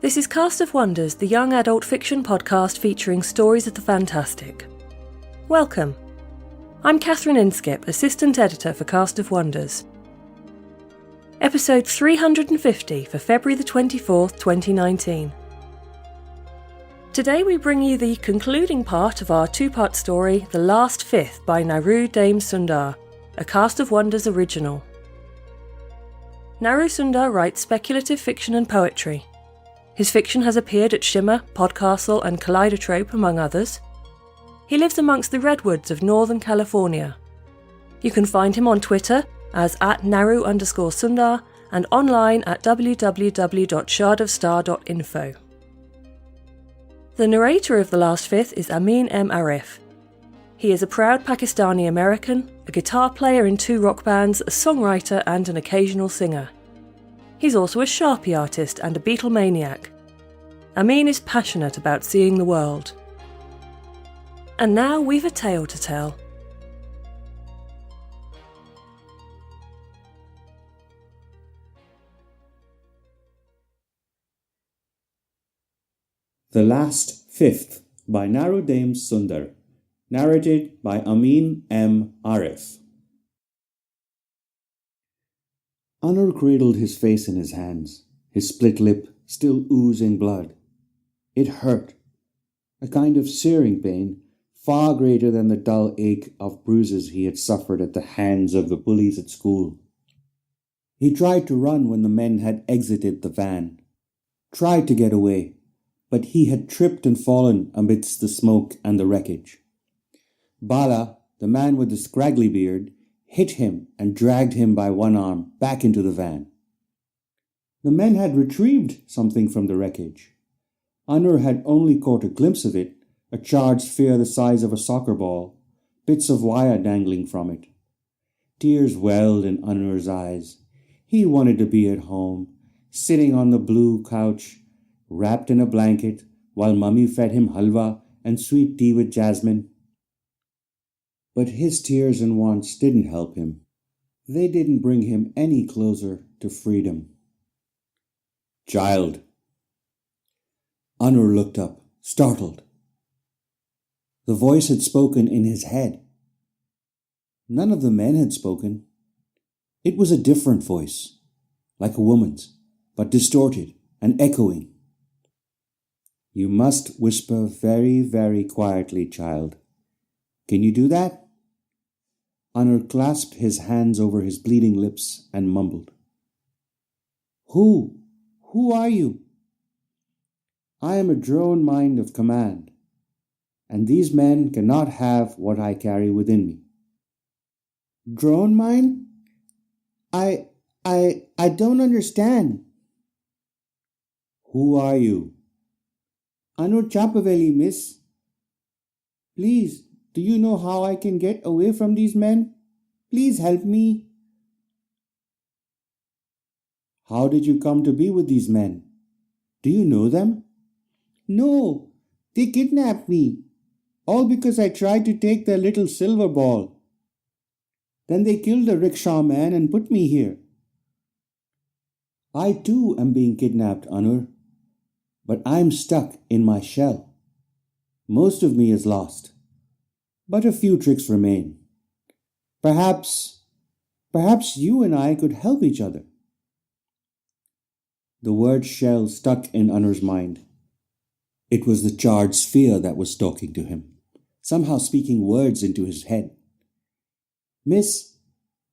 This is Cast of Wonders, the young adult fiction podcast featuring stories of the fantastic. Welcome. I'm Catherine Inskip, Assistant Editor for Cast of Wonders. Episode 350 for February the 24th, 2019. Today we bring you the concluding part of our two-part story, The Last Fifth by Naru Dame Sundar, a Cast of Wonders original. Naru Sundar writes speculative fiction and poetry. His fiction has appeared at Shimmer, Podcastle and Kaleidotrope, among others. He lives amongst the redwoods of Northern California. You can find him on Twitter as @Naru_Sundar and online at www.shardofstar.info. The narrator of The Last Fifth is Amin M. Arif. He is a proud Pakistani American, a guitar player in 2 rock bands, a songwriter and an occasional singer. He's also a Sharpie artist and a Beatlemaniac. Amin is passionate about seeing the world. And now we've a tale to tell. The Last Fifth by Naru Dame Sundar. Narrated by Amin M. Arif. Anur cradled his face in his hands, his split lip still oozing blood. It hurt, a kind of searing pain, far greater than the dull ache of bruises he had suffered at the hands of the bullies at school. He tried to run when the men had exited the van, tried to get away, but he had tripped and fallen amidst the smoke and the wreckage. Bala, the man with the scraggly beard, hit him and dragged him by one arm back into the van. The men had retrieved something from the wreckage. Anur had only caught a glimpse of it, a charred sphere the size of a soccer ball, bits of wire dangling from it. Tears welled in Anur's eyes. He wanted to be at home, sitting on the blue couch, wrapped in a blanket, while Mummy fed him halwa and sweet tea with jasmine. But his tears and wants didn't help him. They didn't bring him any closer to freedom. Child. Anur looked up, startled. The voice had spoken in his head. None of the men had spoken. It was a different voice, like a woman's, but distorted and echoing. You must whisper very, very quietly, child. Can you do that? Anur clasped his hands over his bleeding lips and mumbled. Who are you? I am a drone mind of command, and these men cannot have what I carry within me. Drone mind? I don't understand. Who are you? Anur Chapaveli, miss. Please, do you know how I can get away from these men? Please help me. How did you come to be with these men? Do you know them? No, they kidnapped me. All because I tried to take their little silver ball. Then they killed the rickshaw man and put me here. I too am being kidnapped, Anur. But I'm stuck in my shell. Most of me is lost. But a few tricks remain. Perhaps you and I could help each other. The word shell stuck in Anur's mind. It was the charred sphere that was talking to him, somehow speaking words into his head. Miss,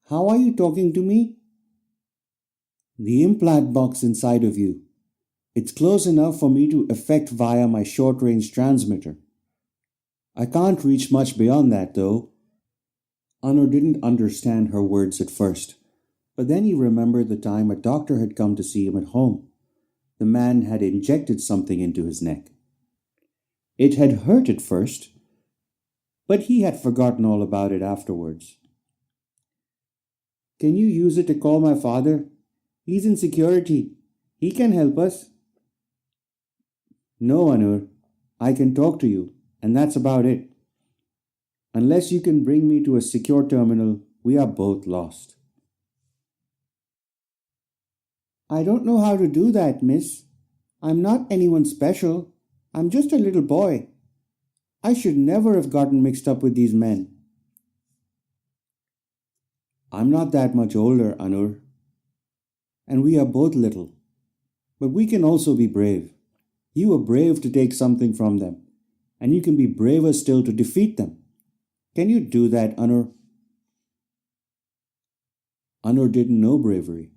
how are you talking to me? The implant box inside of you. It's close enough for me to affect via my short-range transmitter. I can't reach much beyond that, though. Anur didn't understand her words at first, but then he remembered the time a doctor had come to see him at home. The man had injected something into his neck. It had hurt at first, but he had forgotten all about it afterwards. Can you use it to call my father? He's in security. He can help us. No, Anur. I can talk to you, and that's about it. Unless you can bring me to a secure terminal, we are both lost. I don't know how to do that, miss. I'm not anyone special. I'm just a little boy. I should never have gotten mixed up with these men. I'm not that much older, Anur, and we are both little. But we can also be brave. You were brave to take something from them, and you can be braver still to defeat them. Can you do that, Anur? Anur didn't know bravery.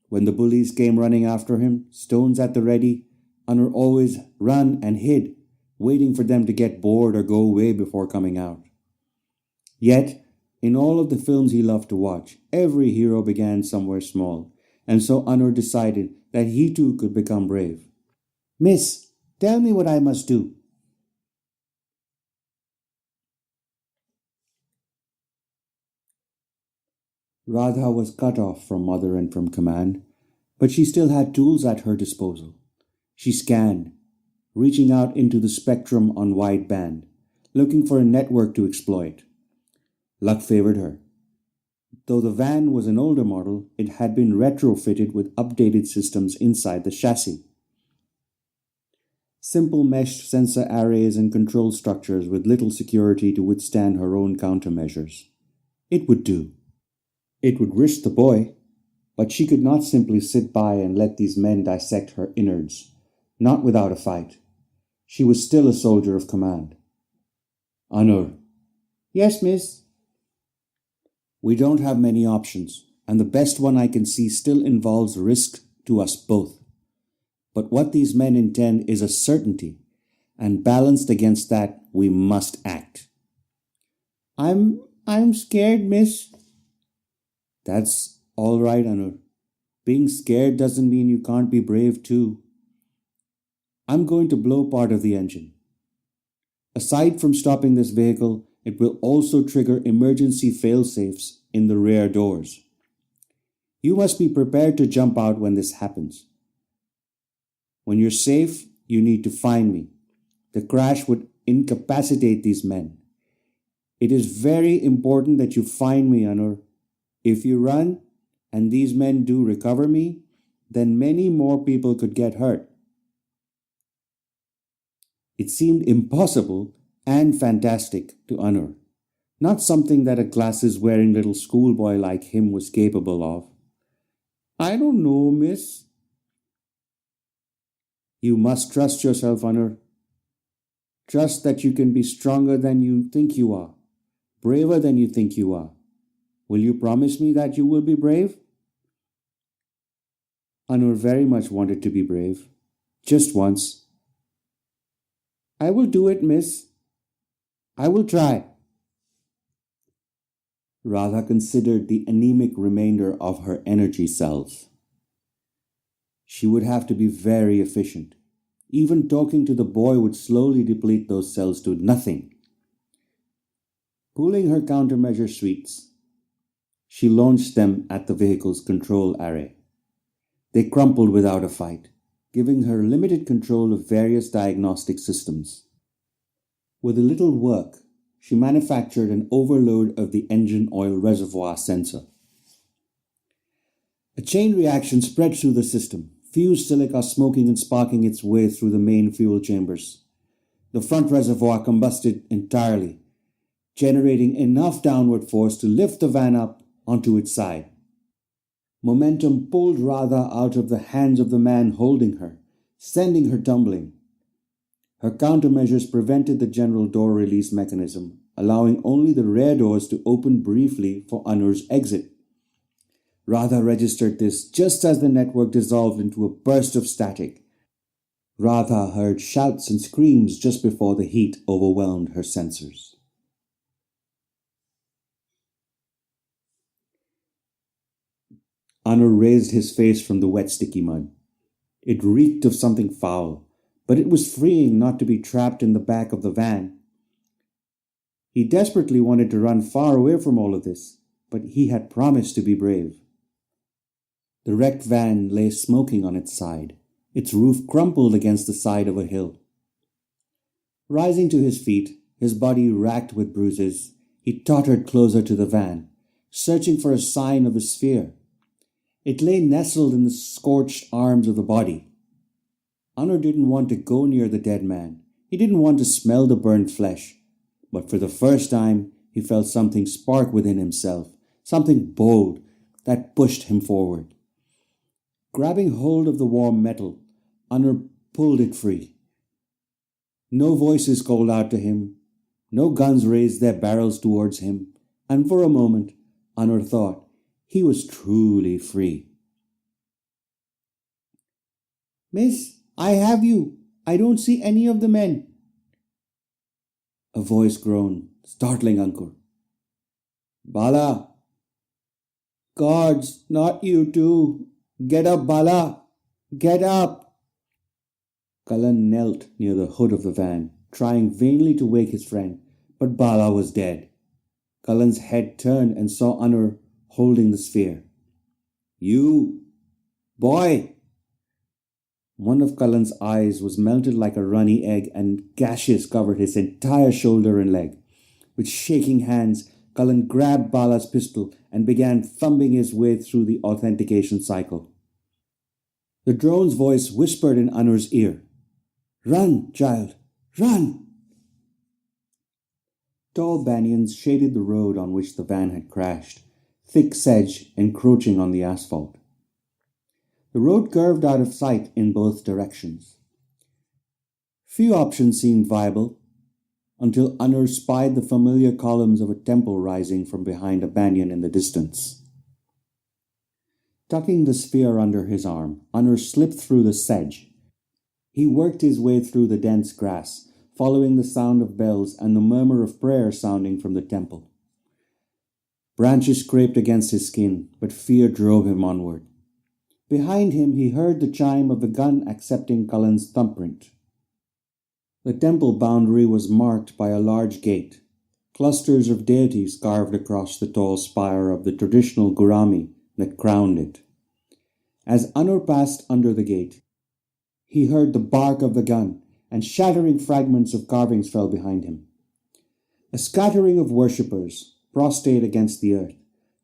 When the bullies came running after him, stones at the ready, Anur always ran and hid, waiting for them to get bored or go away before coming out. Yet, in all of the films he loved to watch, every hero began somewhere small, and so Anur decided that he too could become brave. Miss, tell me what I must do. Radha was cut off from mother and from command, but she still had tools at her disposal. She scanned, reaching out into the spectrum on wideband, looking for a network to exploit. Luck favored her. Though the van was an older model, it had been retrofitted with updated systems inside the chassis. Simple meshed sensor arrays and control structures with little security to withstand her own countermeasures. It would do. It would risk the boy, but she could not simply sit by and let these men dissect her innards, not without a fight. She was still a soldier of command. Anur. Yes, miss. We don't have many options, and the best one I can see still involves risk to us both. But what these men intend is a certainty, and balanced against that, we must act. I'm scared, miss. That's all right, Anur. Being scared doesn't mean you can't be brave too. I'm going to blow part of the engine. Aside from stopping this vehicle, it will also trigger emergency fail-safes in the rear doors. You must be prepared to jump out when this happens. When you're safe, you need to find me. The crash would incapacitate these men. It is very important that you find me, Anur. If you run, and these men do recover me, then many more people could get hurt. It seemed impossible and fantastic to Anur, not something that a glasses-wearing little schoolboy like him was capable of. I don't know, miss. You must trust yourself, Anur. Trust that you can be stronger than you think you are, braver than you think you are. Will you promise me that you will be brave? Anur very much wanted to be brave, just once. I will do it, miss. I will try. Radha considered the anemic remainder of her energy cells. She would have to be very efficient. Even talking to the boy would slowly deplete those cells to nothing. Pulling her countermeasure suites, she launched them at the vehicle's control array. They crumpled without a fight, giving her limited control of various diagnostic systems. With a little work, she manufactured an overload of the engine oil reservoir sensor. A chain reaction spread through the system, fused silica smoking and sparking its way through the main fuel chambers. The front reservoir combusted entirely, generating enough downward force to lift the van up onto its side. Momentum pulled Radha out of the hands of the man holding her, sending her tumbling. Her countermeasures prevented the general door release mechanism, allowing only the rear doors to open briefly for Anur's exit. Radha registered this just as the network dissolved into a burst of static. Radha heard shouts and screams just before the heat overwhelmed her sensors. Anur raised his face from the wet, sticky mud. It reeked of something foul, but it was freeing not to be trapped in the back of the van. He desperately wanted to run far away from all of this, but he had promised to be brave. The wrecked van lay smoking on its side, its roof crumpled against the side of a hill. Rising to his feet, his body racked with bruises, he tottered closer to the van, searching for a sign of the sphere. It lay nestled in the scorched arms of the body. Anur didn't want to go near the dead man. He didn't want to smell the burnt flesh. But for the first time, he felt something spark within himself, something bold that pushed him forward. Grabbing hold of the warm metal, Anur pulled it free. No voices called out to him. No guns raised their barrels towards him. And for a moment, Anur thought he was truly free. "Miss, I have you. I don't see any of the men." A voice groaned, startling Ankur. "Bala! Gods, not you too. Get up, Bala! Get up!" Cullen knelt near the hood of the van, trying vainly to wake his friend, but Bala was dead. Cullen's head turned and saw Anur holding the sphere. "You! Boy!" One of Cullen's eyes was melted like a runny egg, and gashes covered his entire shoulder and leg. With shaking hands, Cullen grabbed Bala's pistol and began thumbing his way through the authentication cycle. The drone's voice whispered in Anur's ear, "Run, child, run!" Tall banyans shaded the road on which the van had crashed, thick sedge encroaching on the asphalt. The road curved out of sight in both directions. Few options seemed viable, until Anur spied the familiar columns of a temple rising from behind a banyan in the distance. Tucking the sphere under his arm, Anur slipped through the sedge. He worked his way through the dense grass, following the sound of bells and the murmur of prayer sounding from the temple. Branches scraped against his skin, but fear drove him onward. Behind him he heard the chime of the gun accepting Cullen's thumbprint. The temple boundary was marked by a large gate, clusters of deities carved across the tall spire of the traditional gurami that crowned it. As Anur passed under the gate, he heard the bark of the gun, and shattering fragments of carvings fell behind him. A scattering of worshippers, prostrate against the earth,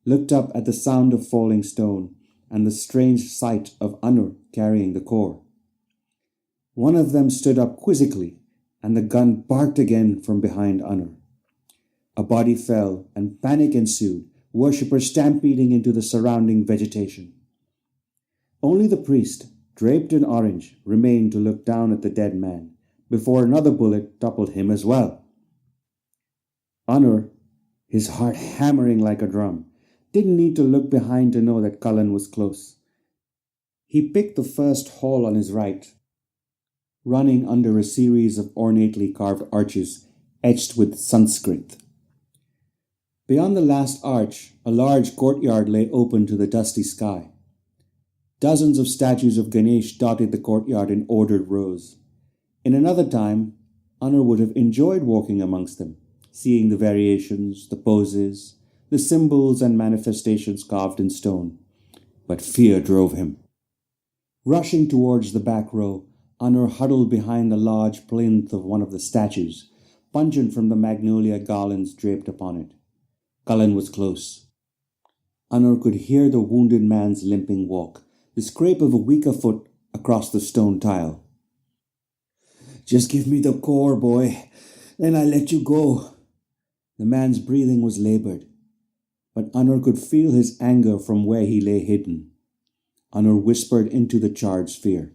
looked up at the sound of falling stone and the strange sight of Anur carrying the core. One of them stood up quizzically, and the gun barked again from behind Anur. A body fell, and panic ensued, worshippers stampeding into the surrounding vegetation. Only the priest, draped in orange, remained to look down at the dead man, before another bullet toppled him as well. Anur, his heart hammering like a drum, didn't need to look behind to know that Cullen was close. He picked the first hall on his right, running under a series of ornately carved arches etched with Sanskrit. Beyond the last arch, a large courtyard lay open to the dusty sky. Dozens of statues of Ganesh dotted the courtyard in ordered rows. In another time, Anur would have enjoyed walking amongst them, seeing the variations, the poses, the symbols and manifestations carved in stone. But fear drove him. Rushing towards the back row, Anur huddled behind the large plinth of one of the statues, pungent from the magnolia garlands draped upon it. Cullen was close. Anur could hear the wounded man's limping walk, the scrape of a weaker foot across the stone tile. "Just give me the core, boy, then I'll let you go." The man's breathing was labored, but Anur could feel his anger from where he lay hidden. Anur whispered into the charred sphere,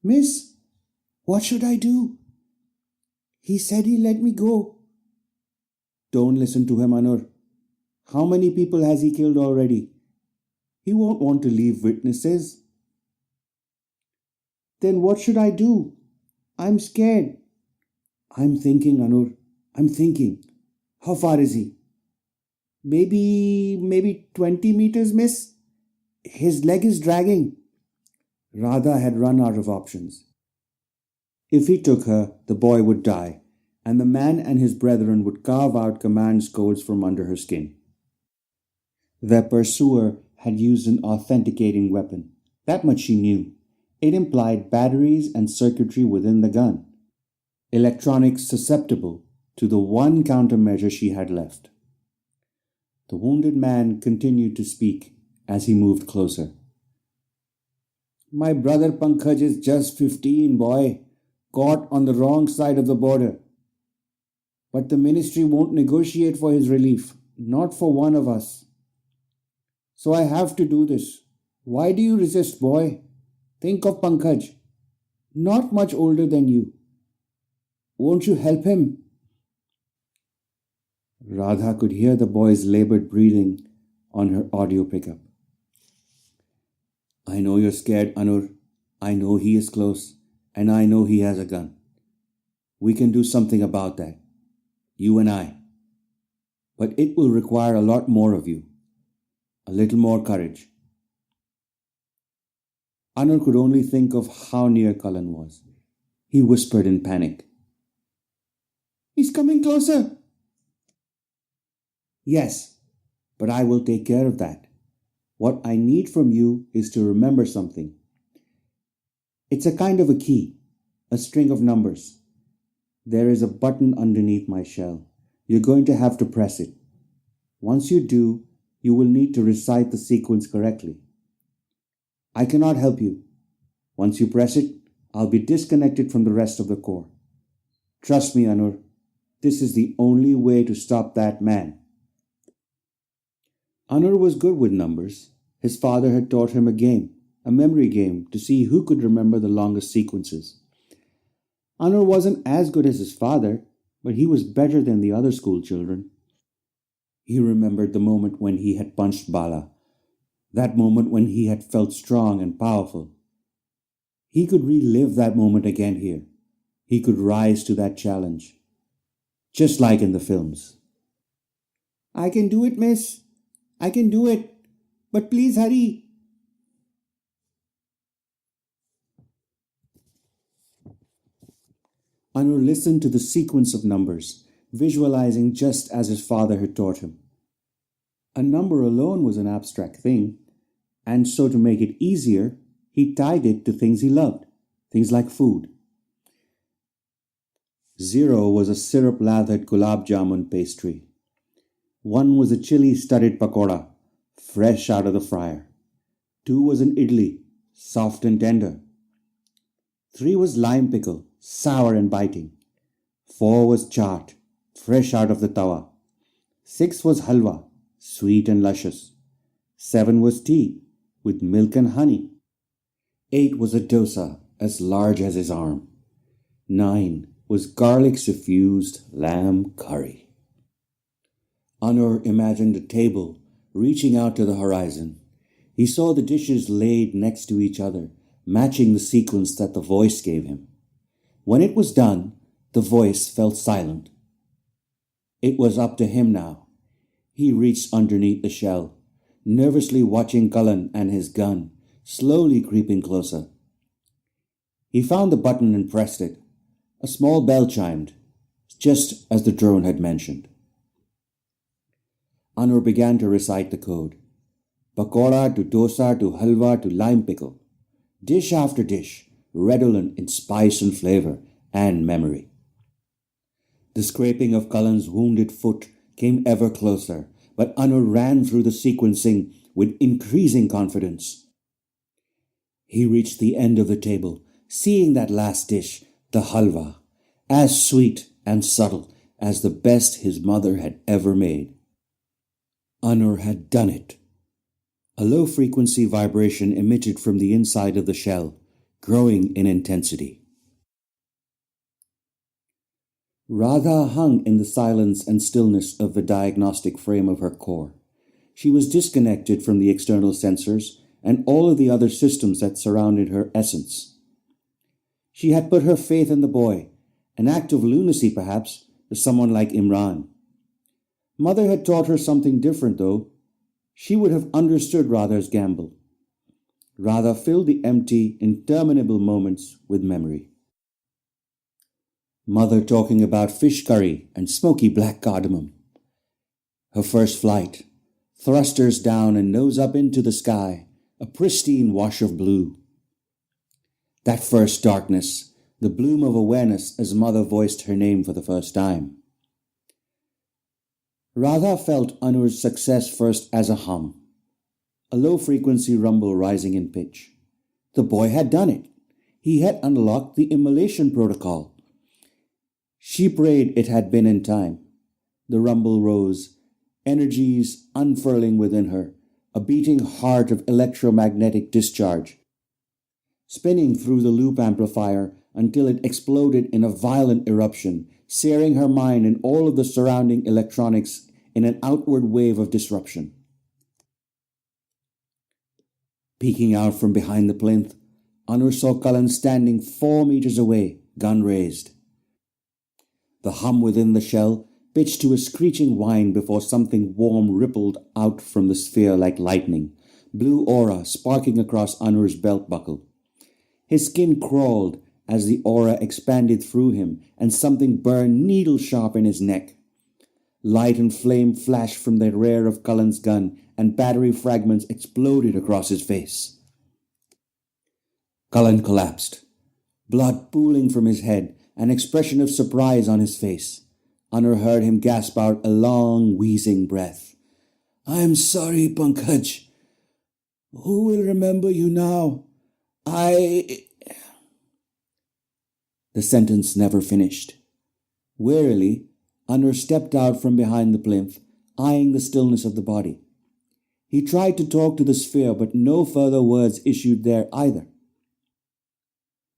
"Miss, what should I do? He said he'd let me go." "Don't listen to him, Anur. How many people has he killed already? He won't want to leave witnesses." "Then what should I do? I'm scared." "I'm thinking, Anur. I'm thinking. How far is he?" Maybe 20 meters, miss. His leg is dragging." Radha had run out of options. If he took her, the boy would die, and the man and his brethren would carve out command codes from under her skin. Their pursuer had used an authenticating weapon. That much she knew. It implied batteries and circuitry within the gun, electronics susceptible to the one countermeasure she had left. The wounded man continued to speak as he moved closer. My brother Pankaj is just 15, boy, caught on the wrong side of the border. But the ministry won't negotiate for his relief, not for one of us. So I have to do this. Why do you resist, boy? Think of Pankaj, not much older than you. Won't you help him? Radha could hear the boy's labored breathing on her audio pickup. I know you're scared, Anur. I know he is close, and I know he has a gun. We can do something about that, you and I. But it will require a lot more of you, a little more courage. Anur could only think of how near Cullen was. He whispered in panic. He's coming closer. Yes, but I will take care of that. What I need from you is to remember something. It's a kind of a key, a string of numbers. There is a button underneath my shell. You're going to have to press it. Once you do, you will need to recite the sequence correctly. I cannot help you. Once you press it, I'll be disconnected from the rest of the corps. Trust me, Anur, this is the only way to stop that man. Anur was good with numbers. His father had taught him a memory game, to see who could remember the longest sequences. Anur wasn't as good as his father, but he was better than the other school children. He remembered the moment when he had punched Bala, that moment when he had felt strong and powerful. He could relive that moment again here. He could rise to that challenge, just like in the films. I can do it, miss. I can do it. But please hurry. Anur listened to the sequence of numbers, visualizing just as his father had taught him. A number alone was an abstract thing, and so to make it easier, he tied it to things he loved, things like food. 0 was a syrup-lathered gulab jamun pastry. 1 was a chili-studded pakoda, fresh out of the fryer. 2 was an idli, soft and tender. 3 was lime pickle, sour and biting. 4 was chaat, fresh out of the tawa. 6 was halwa, sweet and luscious. 7 was tea, with milk and honey. 8 was a dosa, as large as his arm. 9 was garlic-suffused lamb curry. Anur imagined a table reaching out to the horizon. He saw the dishes laid next to each other, matching the sequence that the voice gave him. When it was done, the voice fell silent. It was up to him now. He reached underneath the shell, nervously watching Cullen and his gun, slowly creeping closer. He found the button and pressed it. A small bell chimed, just as the drone had mentioned. Anur began to recite the code. Pakoda to dosa to halwa to lime pickle. Dish after dish, redolent in spice and flavor and memory. The scraping of Cullen's wounded foot came ever closer, but Anur ran through the sequencing with increasing confidence. He reached the end of the table, seeing that last dish, the halwa, as sweet and subtle as the best his mother had ever made. Anur had done it. A low-frequency vibration emitted from the inside of the shell, growing in intensity. Radha hung in the silence and stillness of the diagnostic frame of her core. She was disconnected from the external sensors and all of the other systems that surrounded her essence. She had put her faith in the boy, an act of lunacy perhaps, to someone like Imran. Mother had taught her something different, though. She would have understood Radha's gamble. Radha filled the empty, interminable moments with memory. Mother talking about fish curry and smoky black cardamom. Her first flight, thrusters down and nose up into the sky, a pristine wash of blue. That first darkness, the bloom of awareness as Mother voiced her name for the first time. Radha felt Anur's success first as a hum, a low-frequency rumble rising in pitch. The boy had done it. He had unlocked the immolation protocol. She prayed it had been in time. The rumble rose, energies unfurling within her, a beating heart of electromagnetic discharge, spinning through the loop amplifier until it exploded in a violent eruption, searing her mind and all of the surrounding electronics in an outward wave of disruption. Peeking out from behind the plinth, Anur saw Cullen standing 4 meters away, gun raised. The hum within the shell pitched to a screeching whine before something warm rippled out from the sphere like lightning, blue aura sparking across Anur's belt buckle. His skin crawled as the aura expanded through him, and something burned needle-sharp in his neck. Light and flame flashed from the rear of Cullen's gun, and battery fragments exploded across his face. Cullen collapsed, blood pooling from his head, an expression of surprise on his face. Anur heard him gasp out a long, wheezing breath. "I am sorry, Pankaj. Who will remember you now? The sentence never finished. Warily, Anur stepped out from behind the plinth, eyeing the stillness of the body. He tried to talk to the sphere, but no further words issued there either.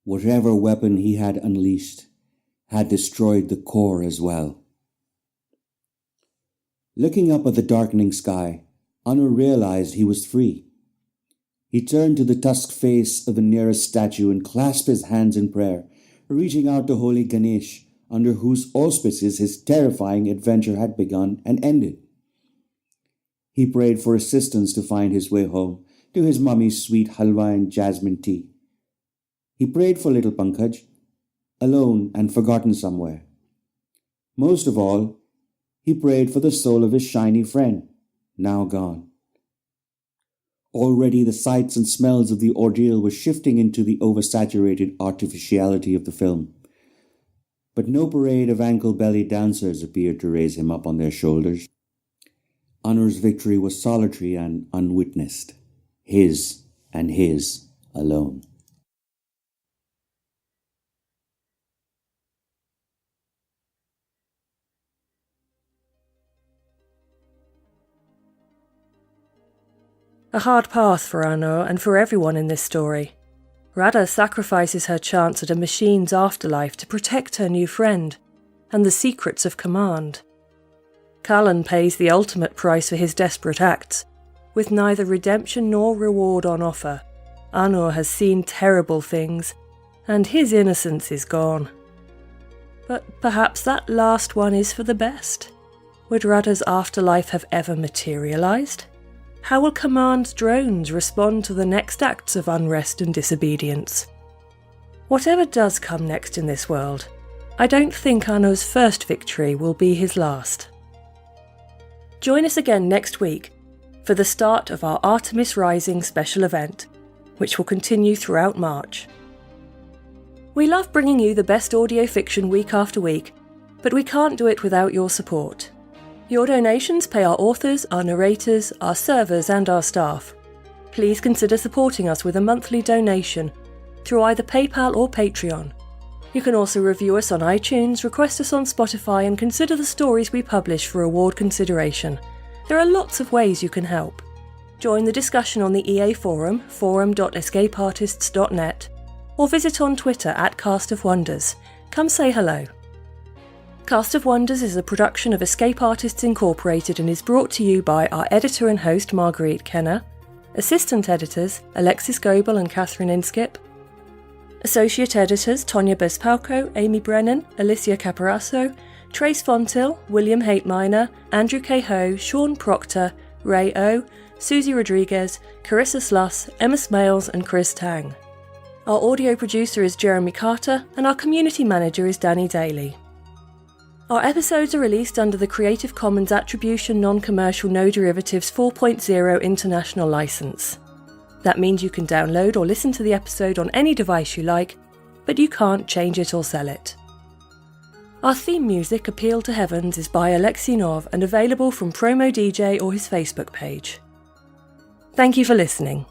Whatever weapon he had unleashed had destroyed the core as well. Looking up at the darkening sky, Anur realized he was free. He turned to the tusked face of the nearest statue and clasped his hands in prayer, reaching out to holy Ganesh, under whose auspices his terrifying adventure had begun and ended. He prayed for assistance to find his way home, to his mummy's sweet halwa and jasmine tea. He prayed for little Pankaj, alone and forgotten somewhere. Most of all, he prayed for the soul of his shiny friend, now gone. Already the sights and smells of the ordeal were shifting into the oversaturated artificiality of the film. But no parade of ankle-belly dancers appeared to raise him up on their shoulders. Anur's victory was solitary and unwitnessed, his and his alone. A hard path for Anur and for everyone in this story. Radha sacrifices her chance at a machine's afterlife to protect her new friend and the secrets of command. Cullen pays the ultimate price for his desperate acts. With neither redemption nor reward on offer, Anur has seen terrible things, and his innocence is gone. But perhaps that last one is for the best. Would Radha's afterlife have ever materialised? How will Command's drones respond to the next acts of unrest and disobedience? Whatever does come next in this world, I don't think Anur's first victory will be his last. Join us again next week for the start of our Artemis Rising special event, which will continue throughout March. We love bringing you the best audio fiction week after week, but we can't do it without your support. Your donations pay our authors, our narrators, our servers and our staff. Please consider supporting us with a monthly donation through either PayPal or Patreon. You can also review us on iTunes, request us on Spotify and consider the stories we publish for award consideration. There are lots of ways you can help. Join the discussion on the EA Forum, forum.escapeartists.net, or visit on Twitter at Cast of Wonders. Come say hello. Cast of Wonders is a production of Escape Artists Incorporated and is brought to you by our editor and host Marguerite Kenner, assistant editors Alexis Goebel and Catherine Inskip, associate editors Tonya Bespalko, Amy Brennan, Alicia Caparasso, Trace Fontil, William Hateminer, Andrew K. Ho, Sean Proctor, Ray O, Susie Rodriguez, Carissa Sluss, Emma Smales and Chris Tang. Our audio producer is Jeremy Carter and our community manager is Danny Daly. Our episodes are released under the Creative Commons Attribution Non-Commercial No Derivatives 4.0 International License. That means you can download or listen to the episode on any device you like, but you can't change it or sell it. Our theme music, Appeal to Heavens, is by Alexei Nov and available from Promo DJ or his Facebook page. Thank you for listening.